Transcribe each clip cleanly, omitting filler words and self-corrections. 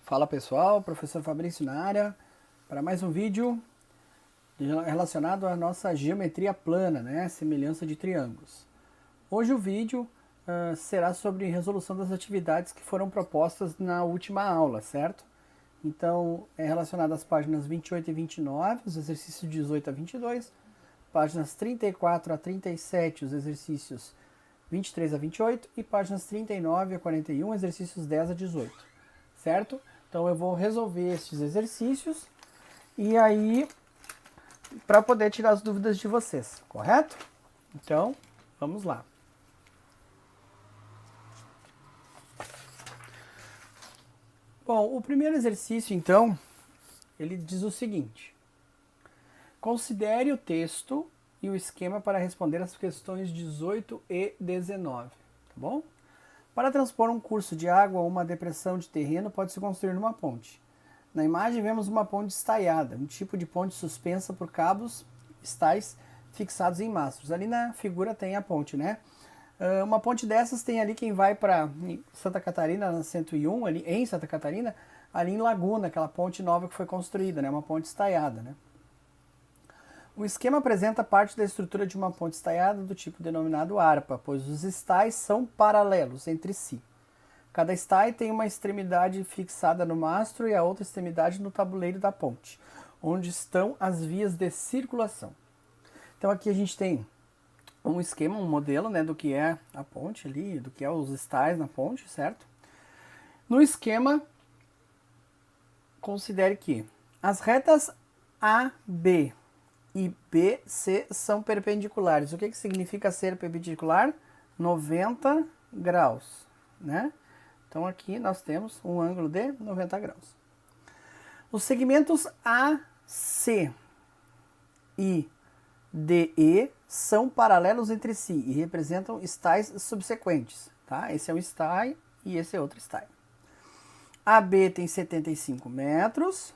Fala pessoal, professor Fabrício na área, para mais um vídeo relacionado à nossa geometria plana, né? Semelhança de triângulos. Hoje o vídeo será sobre resolução das atividades que foram propostas na última aula, certo? Então é relacionado às páginas 28 e 29, os exercícios 18 a 22, páginas 34 a 37, os exercícios 23 a 28 e páginas 39 a 41, exercícios 10 a 18, certo? Então eu vou resolver estes exercícios e aí para poder tirar as dúvidas de vocês, correto? Então, vamos lá. Bom, o primeiro exercício, então, ele diz o seguinte: considere o texto e o esquema para responder as questões 18 e 19, tá bom? Para transpor um curso de água ou uma depressão de terreno, pode-se construir uma ponte. Na imagem vemos uma ponte estaiada, um tipo de ponte suspensa por cabos estais fixados em mastros. Ali na figura tem a ponte, né? Uma ponte dessas tem ali quem vai para Santa Catarina, na 101, ali em Santa Catarina, ali em Laguna, aquela ponte nova que foi construída, né? Uma ponte estaiada, né? O esquema apresenta parte da estrutura de uma ponte estaiada do tipo denominado harpa, pois os estais são paralelos entre si. Cada estai tem uma extremidade fixada no mastro e a outra extremidade no tabuleiro da ponte, onde estão as vias de circulação. Então aqui a gente tem um esquema, um modelo, né, do que é a ponte ali, do que é os estais na ponte, certo? No esquema, considere que as retas A, B e BC são perpendiculares. O que significa ser perpendicular? 90 graus, né? Então aqui nós temos um ângulo de 90 graus. Os segmentos AC e DE são paralelos entre si e representam estais subsequentes, tá? Esse é um estai e esse é outro estai. AB tem 75 metros.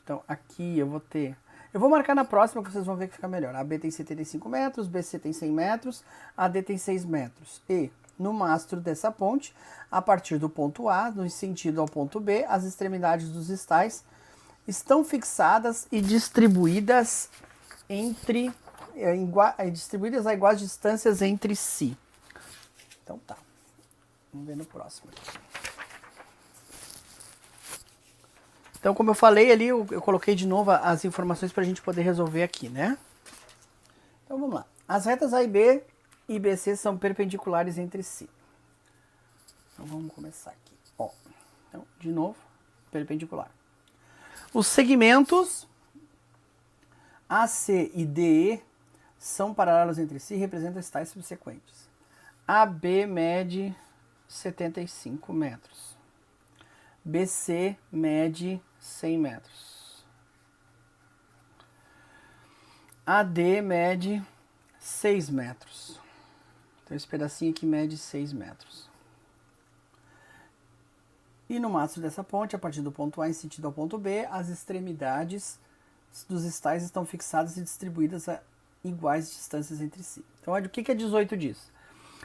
Então aqui eu vou ter... Eu vou marcar na próxima que vocês vão ver que fica melhor. AB tem 75 metros, BC tem 100 metros, AD tem 6 metros. E no mastro dessa ponte, a partir do ponto A, no sentido ao ponto B, as extremidades dos estais estão fixadas e distribuídas distribuídas a iguais distâncias entre si. Então tá. Vamos ver no próximo aqui. Então, como eu falei ali, eu coloquei de novo as informações para a gente poder resolver aqui, né? Então, vamos lá. As retas A e B e BC são perpendiculares entre si. Então, vamos começar aqui. Ó. Então, de novo, perpendicular. Os segmentos AC e DE são paralelos entre si e representam estais subsequentes. AB mede 75 metros. BC mede 100 metros. AD mede 6 metros. Então esse pedacinho aqui mede 6 metros. E no mastro dessa ponte, a partir do ponto A em sentido ao ponto B, as extremidades dos estais estão fixadas e distribuídas a iguais distâncias entre si. Então, o que a 18 diz?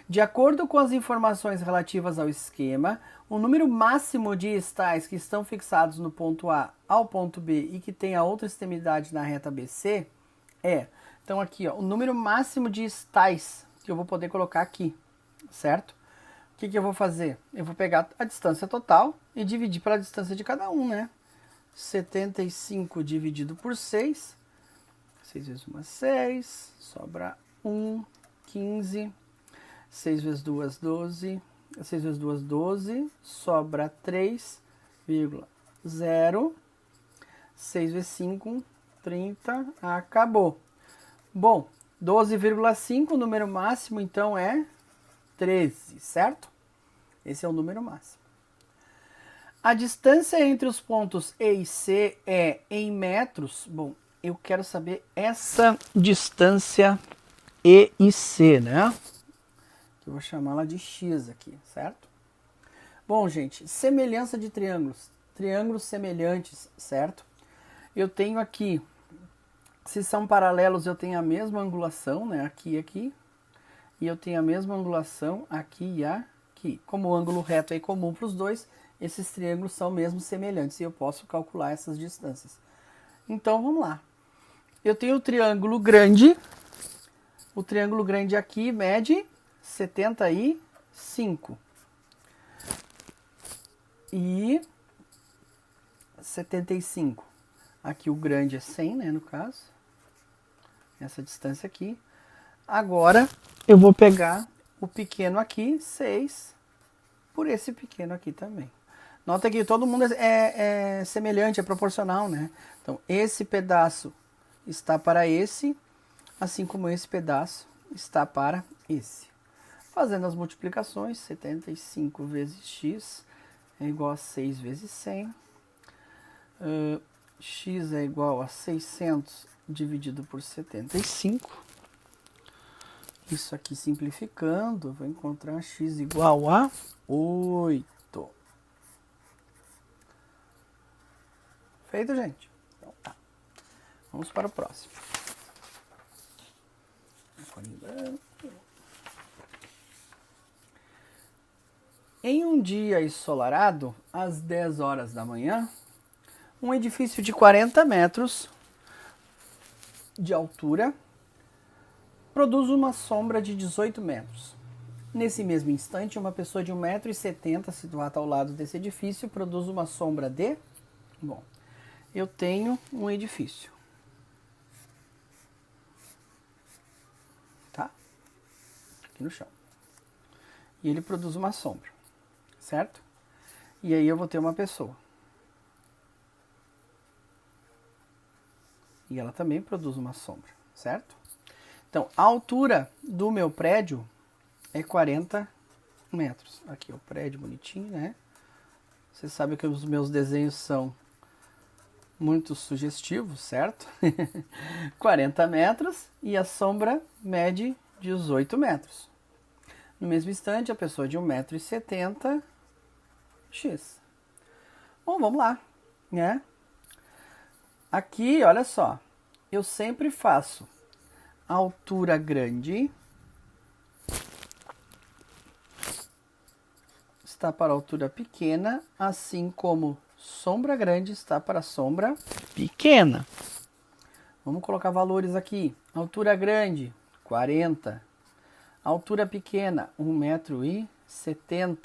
De acordo com as informações relativas ao esquema, o número máximo de estais que estão fixados no ponto A ao ponto B e que tem a outra extremidade na reta BC é... Então, aqui, ó, o número máximo de estais que eu vou poder colocar aqui, certo? O que eu vou fazer? Eu vou pegar a distância total e dividir pela distância de cada um, né? 75 dividido por 6. 6 vezes 1 é 6. Sobra 1, 15. 6 vezes 2, 12. 6 vezes 2, 12. Sobra 3,0. 6 vezes 5, 30. Acabou. Bom, 12,5, o número máximo, então, é 13, certo? Esse é o número máximo. A distância entre os pontos E e C é em metros. Bom, eu quero saber essa distância E e C, né? Eu vou chamá-la de X aqui, certo? Bom, gente, semelhança de triângulos. Triângulos semelhantes, certo? Eu tenho aqui, se são paralelos, eu tenho a mesma angulação, né? Aqui e aqui. E eu tenho a mesma angulação aqui e aqui. Como o ângulo reto é comum para os dois, esses triângulos são mesmo semelhantes e eu posso calcular essas distâncias. Então, vamos lá. Eu tenho o triângulo grande. O triângulo grande aqui mede 75. E 75. Aqui o grande é 100, né, no caso. Essa distância aqui. Agora, eu vou pegar o pequeno aqui, 6, por esse pequeno aqui também. Nota que todo mundo é semelhante, é proporcional, né? Então, esse pedaço está para esse, assim como esse pedaço está para esse. Fazendo as multiplicações, 75 vezes x é igual a 6 vezes 100. X é igual a 600 dividido por 75. Isso aqui simplificando, vou encontrar x igual a 8. Feito, gente? Então tá. Vamos para o próximo. Em um dia ensolarado, às 10 horas da manhã, um edifício de 40 metros de altura produz uma sombra de 18 metros. Nesse mesmo instante, uma pessoa de 1,70 m situada ao lado desse edifício produz uma sombra de... Bom, eu tenho um edifício. Tá? Aqui no chão. E ele produz uma sombra. Certo? E aí eu vou ter uma pessoa. E ela também produz uma sombra. Certo? Então, a altura do meu prédio é 40 metros. Aqui o prédio bonitinho, né? Você sabe que os meus desenhos são muito sugestivos, certo? 40 metros e a sombra mede 18 metros. No mesmo instante, a pessoa de 1,70 m, x. Bom, vamos lá, né? Aqui, olha só, eu sempre faço altura grande está para altura pequena, assim como sombra grande está para sombra pequena. Vamos colocar valores aqui. Altura grande, 40. Altura pequena, 1,70 m.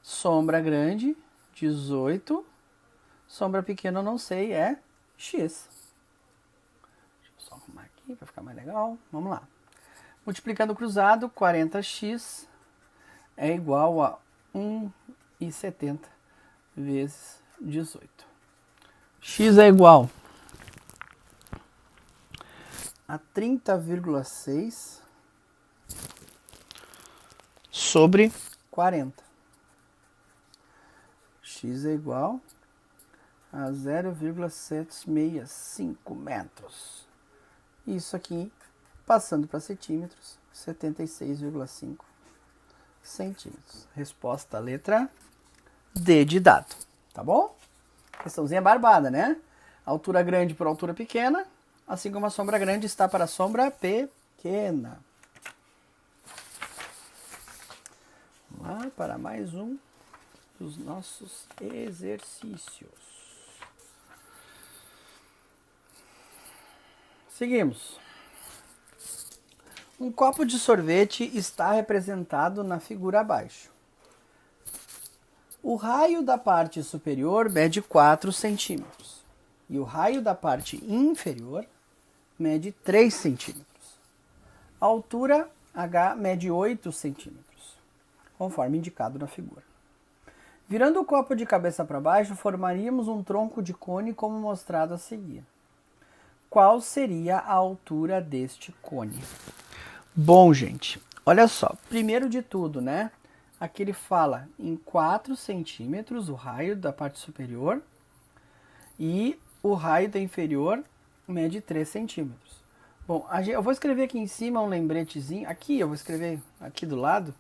Sombra grande, 18. Sombra pequena, eu não sei, é x. Deixa eu só arrumar aqui para ficar mais legal. Vamos lá. Multiplicando cruzado, 40x é igual a 1,70 vezes 18. X é igual a 30,6 sobre 40. X é igual a 0,765 metros. Isso aqui, passando para centímetros, 76,5 centímetros. Resposta letra D de dado. Tá bom? Questãozinha barbada, né? Altura grande por altura pequena, assim como a sombra grande está para a sombra pequena. Vamos lá para mais um dos nossos exercícios. Seguimos. Um copo de sorvete está representado na figura abaixo. O raio da parte superior mede 4 centímetros e o raio da parte inferior mede 3 centímetros. A altura H mede 8 centímetros, conforme indicado na figura. Virando o copo de cabeça para baixo, formaríamos um tronco de cone como mostrado a seguir. Qual seria a altura deste cone? Bom, gente, olha só, primeiro de tudo, né? Aqui ele fala em 4 centímetros o raio da parte superior e o raio da inferior mede 3 centímetros. Bom, eu vou escrever aqui em cima um lembretezinho, aqui eu vou escrever aqui do lado,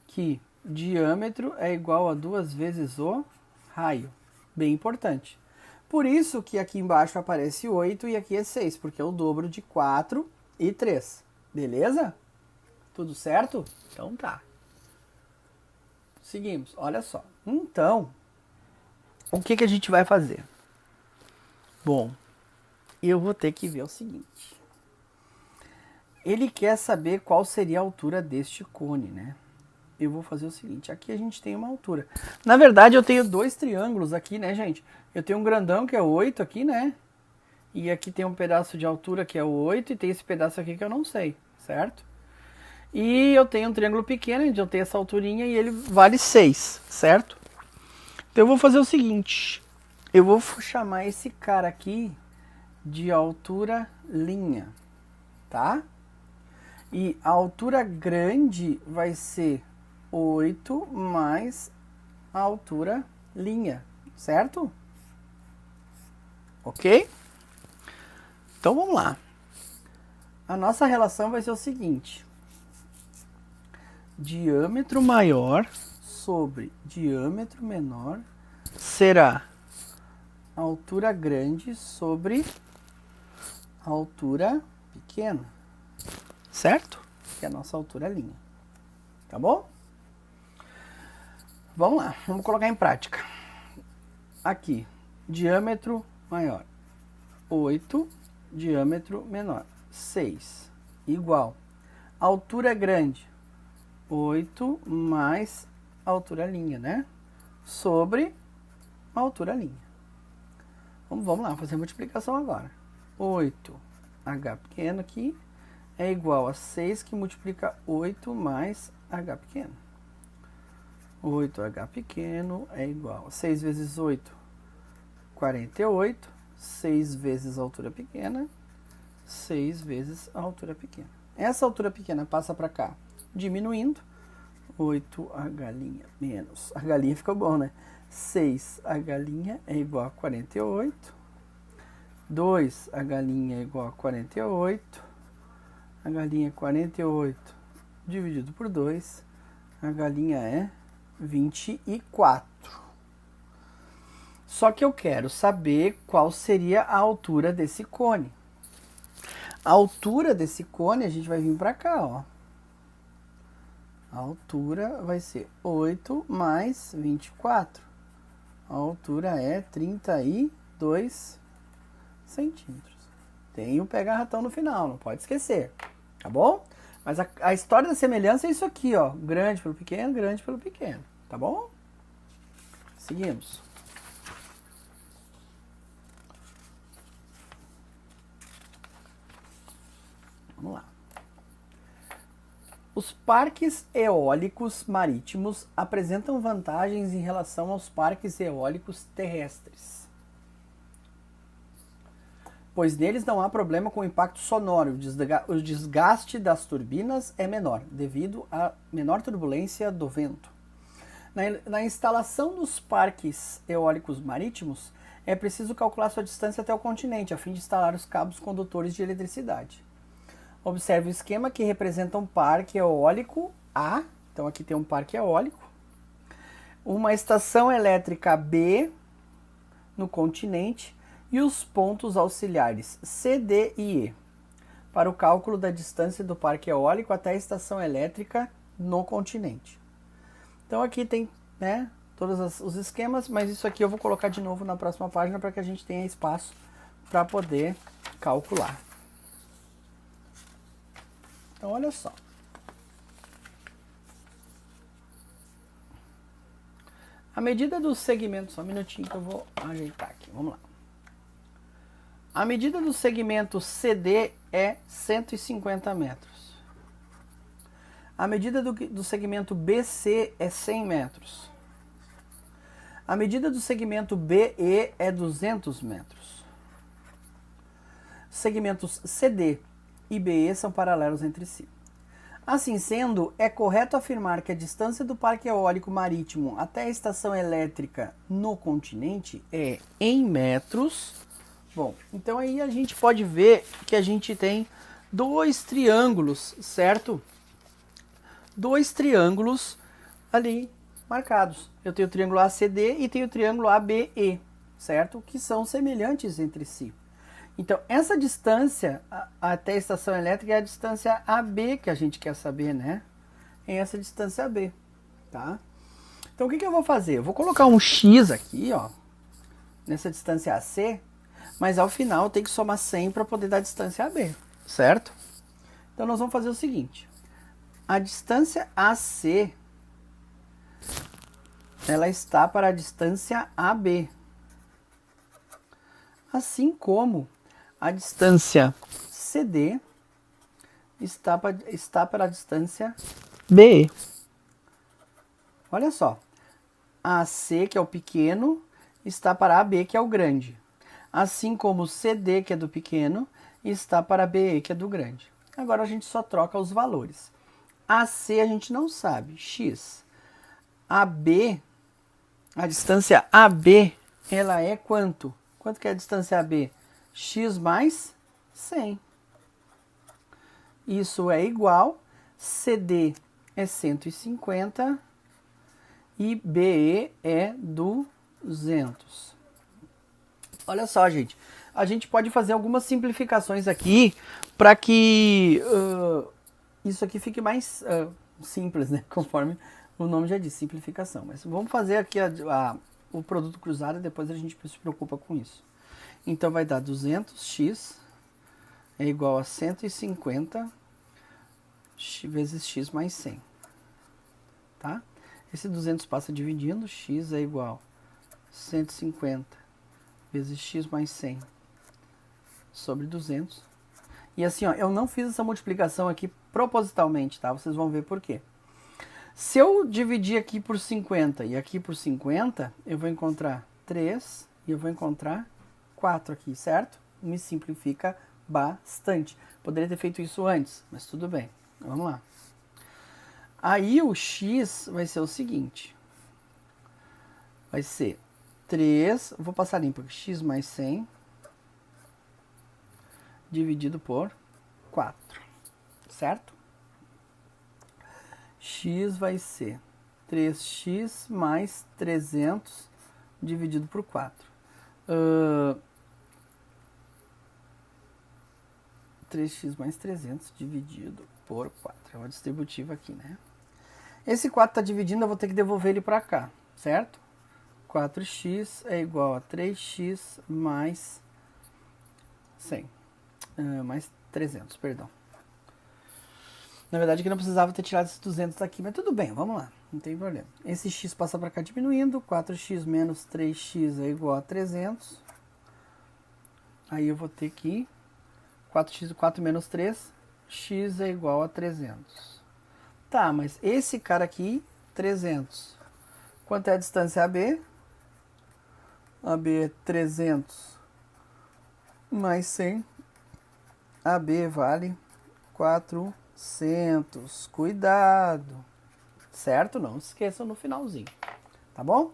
que diâmetro é igual a 2 vezes o raio, bem importante. Por isso que aqui embaixo aparece 8 e aqui é 6, porque é o dobro de 4 e 3. Beleza? Tudo certo? Então tá. Seguimos, olha só. Então, o que a gente vai fazer? Bom, eu vou ter que ver o seguinte. Ele quer saber qual seria a altura deste cone, né? Eu vou fazer o seguinte, aqui a gente tem uma altura. Na verdade, eu tenho dois triângulos aqui, né, gente? Eu tenho um grandão que é 8 aqui, né? E aqui tem um pedaço de altura que é o 8 e tem esse pedaço aqui que eu não sei, certo? E eu tenho um triângulo pequeno, onde eu tenho essa alturinha e ele vale 6, certo? Então eu vou fazer o seguinte, eu vou chamar esse cara aqui de altura linha, tá? E a altura grande vai ser 8 mais a altura linha, certo? Ok? Então vamos lá. A nossa relação vai ser o seguinte. Diâmetro maior sobre diâmetro menor será altura grande sobre altura pequena, certo? Que é a nossa altura linha, tá bom? Vamos lá, vamos colocar em prática. Aqui, diâmetro maior, 8, diâmetro menor, 6, igual. Altura grande, 8 mais altura linha, né? Sobre altura linha. Vamos lá, fazer a multiplicação agora. 8h pequeno aqui é igual a 6 que multiplica 8 mais h pequeno. 8h pequeno é igual a 6 vezes 8, 48. 6 vezes a altura pequena, 6 vezes a altura pequena. Essa altura pequena passa para cá, diminuindo. 8h menos, a galinha ficou bom, né? 6h é igual a 48. 2h é igual a 48. A galinha é 48 dividido por 2. A galinha é 24. Só que eu quero saber qual seria a altura desse cone. A altura desse cone, a gente vai vir para cá, ó. A altura vai ser 8 mais 24. A altura é 32 centímetros. Tem o pega-ratão no final, não pode esquecer, tá bom? Mas a história da semelhança é isso aqui, ó. Grande pelo pequeno, tá bom? Seguimos. Vamos lá. Os parques eólicos marítimos apresentam vantagens em relação aos parques eólicos terrestres, pois neles não há problema com o impacto sonoro. O desgaste das turbinas é menor, devido à menor turbulência do vento. Na instalação dos parques eólicos marítimos, é preciso calcular sua distância até o continente, a fim de instalar os cabos condutores de eletricidade. Observe o esquema que representa um parque eólico A. Então aqui tem um parque eólico. Uma estação elétrica B no continente e os pontos auxiliares C, D e E para o cálculo da distância do parque eólico até a estação elétrica no continente. Então aqui tem, né, todos os esquemas, mas isso aqui eu vou colocar de novo na próxima página para que a gente tenha espaço para poder calcular. Então, olha só. A medida do segmento... Só um minutinho que eu vou ajeitar aqui. Vamos lá. A medida do segmento CD é 150 metros. A medida do segmento BC é 100 metros. A medida do segmento BE é 200 metros. Segmentos CD e BE são paralelos entre si. Assim sendo, é correto afirmar que a distância do parque eólico marítimo até a estação elétrica no continente é em metros. Bom, então aí a gente pode ver que a gente tem dois triângulos, certo? Dois triângulos ali marcados. Eu tenho o triângulo ACD e tenho o triângulo ABE, certo? Que são semelhantes entre si. Então, essa distância até a estação elétrica é a distância AB que a gente quer saber, né? É essa distância AB, tá? Então o que eu vou fazer? Eu vou colocar um x aqui, ó, nessa distância AC, mas ao final tem que somar 100 para poder dar a distância AB, certo? Então nós vamos fazer o seguinte. A distância AC, ela está para a distância AB. Assim como a distância CD está para a distância BE. Olha só. AC, que é o pequeno, está para AB, que é o grande. Assim como o CD, que é do pequeno, está para BE, que é do grande. Agora a gente só troca os valores. AC a gente não sabe, x. AB, a distância AB, ela é quanto? Quanto que é a distância AB? X mais 100. Isso é igual, CD é 150 e BE é 200. Olha só, gente. A gente pode fazer algumas simplificações aqui para que isso aqui fique mais simples, né? Conforme o nome já diz, simplificação. Mas vamos fazer aqui o produto cruzado e depois a gente se preocupa com isso. Então vai dar 200x é igual a 150 vezes x mais 100. Tá? Esse 200 passa dividindo, x é igual a 150 vezes x mais 100 sobre 200. E assim, ó, eu não fiz essa multiplicação aqui propositalmente, tá? Vocês vão ver por quê. Se eu dividir aqui por 50 e aqui por 50, eu vou encontrar 3 e eu vou encontrar 4 aqui, certo? Me simplifica bastante. Poderia ter feito isso antes, mas tudo bem. Vamos lá. Aí o x vai ser o seguinte. Vai ser 3, vou passar limpo aqui, x mais 100 dividido por 4, certo? X vai ser 3x mais 300 dividido por 4. 3x mais 300 dividido por 4. É uma distributiva aqui, né? Esse 4 está dividindo, eu vou ter que devolver ele para cá, certo? 4x é igual a 3x mais 100. Mais 300, perdão. Na verdade, que não precisava ter tirado esses 200 daqui, mas tudo bem, vamos lá, não tem problema. Esse x passa para cá diminuindo, 4x menos 3x é igual a 300. Aí eu vou ter que 4x, 4 menos 3, x é igual a 300. Tá, mas esse cara aqui, 300. Quanto é a distância AB? AB é 300 mais 100. AB vale 400. Cuidado. Certo? Não esqueçam no finalzinho. Tá bom?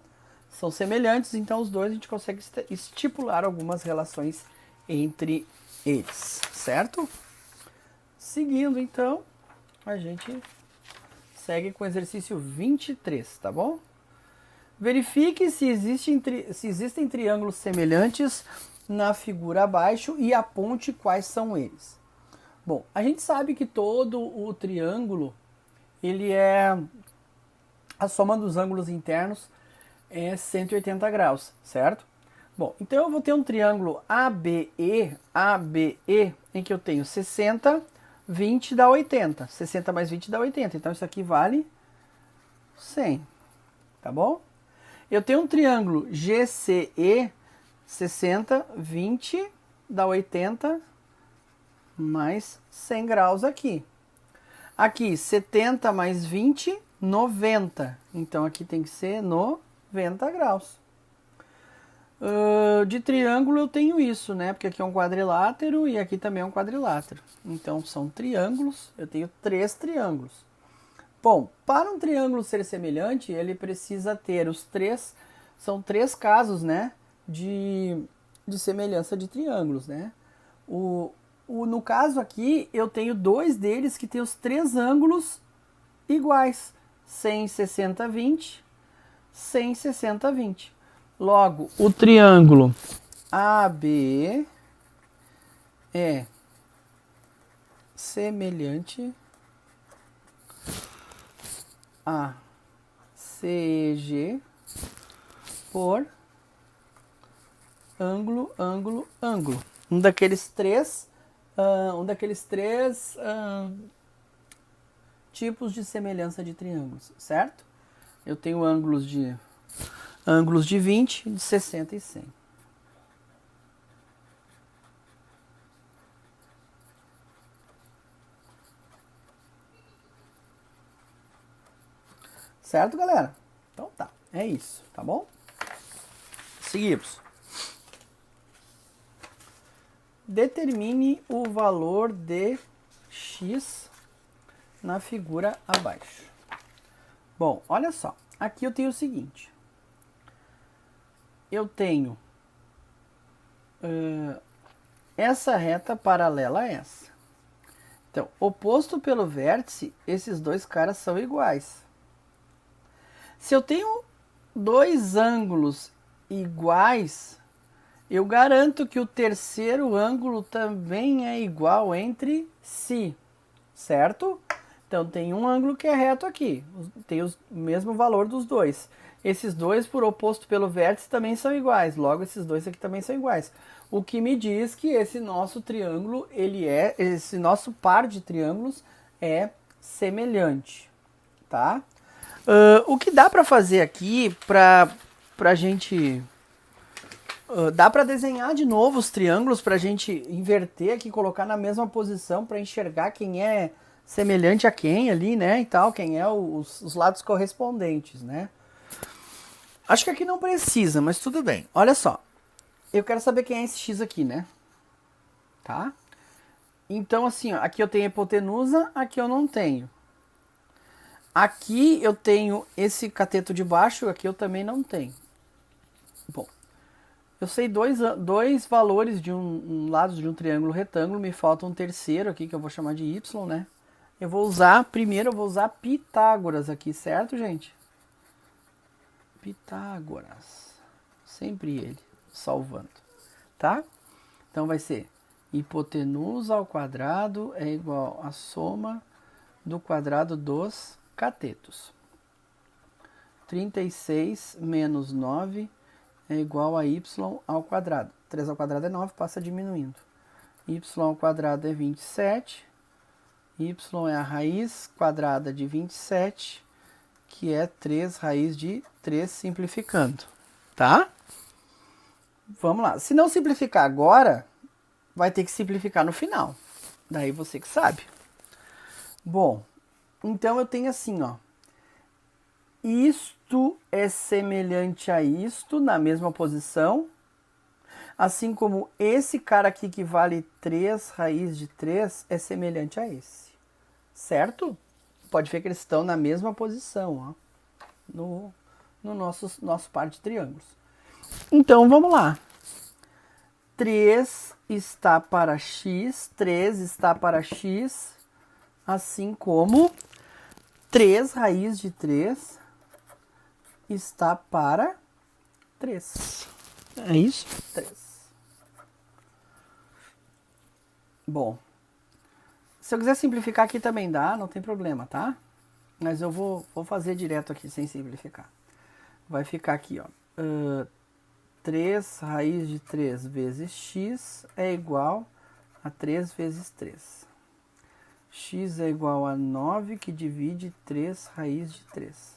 São semelhantes, então os dois a gente consegue estipular algumas relações entre eles. Certo? Seguindo, então, a gente segue com o exercício 23, tá bom? Verifique se existem triângulos semelhantes na figura abaixo e aponte quais são eles. Bom, a gente sabe que todo o triângulo, ele é a soma dos ângulos internos é 180 graus, certo? Bom, então eu vou ter um triângulo ABE, em que eu tenho 60, 20 dá 80. 60 mais 20 dá 80, então isso aqui vale 100, tá bom? Eu tenho um triângulo GCE, 60, 20 dá 80, mais 100 graus aqui. Aqui, 70 mais 20, 90. Então, aqui tem que ser 90 graus. De triângulo eu tenho isso, né? Porque aqui é um quadrilátero e aqui também é um quadrilátero. Então, são triângulos. Eu tenho 3 triângulos. Bom, para um triângulo ser semelhante, ele precisa ter os 3... São 3 casos, né? De semelhança de triângulos, né? No caso aqui, eu tenho 2 deles que tem os 3 ângulos iguais. 100, 60, 20. 100, 60, 20. Logo, o triângulo AB é semelhante a CG por ângulo, ângulo, ângulo. Um daqueles três tipos de semelhança de triângulos, certo? Eu tenho ângulos de 20, de 60 e 100. Certo, galera? Então tá, é isso, tá bom? Seguimos. Determine o valor de x na figura abaixo. Bom, olha só. Aqui eu tenho o seguinte. Eu tenho essa reta paralela a essa. Então, oposto pelo vértice, esses dois caras são iguais. Se eu tenho dois ângulos iguais, eu garanto que o terceiro ângulo também é igual entre si, certo? Então tem um ângulo que é reto aqui, tem o mesmo valor dos dois. Esses dois, por oposto pelo vértice, também são iguais, logo esses dois aqui também são iguais. O que me diz que esse nosso triângulo, esse nosso par de triângulos é semelhante, tá? O que dá para fazer aqui pra gente... dá para desenhar de novo os triângulos para a gente inverter aqui, colocar na mesma posição para enxergar quem é semelhante a quem ali, né, e tal, quem é os lados correspondentes, né. Acho que aqui não precisa, mas tudo bem. Olha só, eu quero saber quem é esse x aqui, né, tá? Então assim, ó, aqui eu tenho hipotenusa, aqui eu não tenho. Aqui eu tenho esse cateto de baixo, aqui eu também não tenho. Bom, eu sei dois valores de um lado de um triângulo retângulo, me falta um terceiro aqui que eu vou chamar de y, né? Primeiro eu vou usar Pitágoras aqui, certo, gente? Pitágoras. Sempre ele, salvando, tá? Então vai ser hipotenusa ao quadrado é igual à soma do quadrado dos catetos. 36 menos 9 é igual a y ao quadrado. 3 ao quadrado é 9, passa diminuindo. Y ao quadrado é 27. Y é a raiz quadrada de 27, que é 3 raiz de 3 simplificando. Tá? Vamos lá. Se não simplificar agora, vai ter que simplificar no final. Daí você que sabe. Bom, então eu tenho assim, ó. Isto é semelhante a isto na mesma posição, assim como esse cara aqui que vale 3 raiz de 3 é semelhante a esse, certo? Pode ver que eles estão na mesma posição, ó, no nosso par de triângulos. Então vamos lá. 3 está para x, 3 está para x, assim como 3 raiz de 3 está para 3. É isso? 3. Bom, se eu quiser simplificar aqui também dá, não tem problema, tá? Mas eu vou fazer direto aqui sem simplificar. Vai ficar aqui, ó. 3 raiz de 3 vezes x é igual a 3 vezes 3. X é igual a 9, que divide 3 raiz de 3.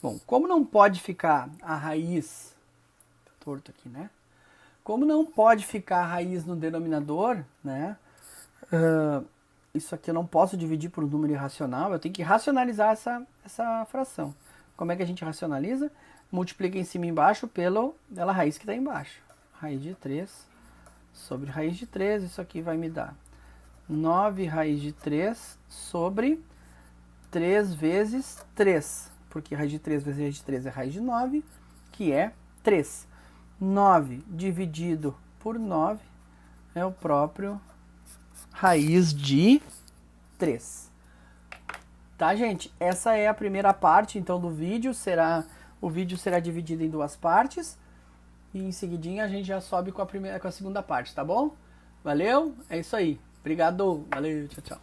Bom, como não pode ficar a raiz... Tá torto aqui, né? Como não pode ficar a raiz no denominador, né? Isso aqui eu não posso dividir por um número irracional, eu tenho que racionalizar essa fração. Como é que a gente racionaliza? Multiplica em cima e embaixo pela raiz que está embaixo. Raiz de 3 sobre raiz de 3, isso aqui vai me dar 9 raiz de 3 sobre 3 vezes 3. Porque raiz de 3 vezes raiz de 3 é raiz de 9, que é 3. 9 dividido por 9 é o próprio raiz de 3. Tá, gente? Essa é a primeira parte, então, do vídeo. O vídeo será dividido em duas partes. E em seguidinha a gente já sobe com a segunda parte, tá bom? Valeu? É isso aí. Obrigado. Valeu. Tchau, tchau.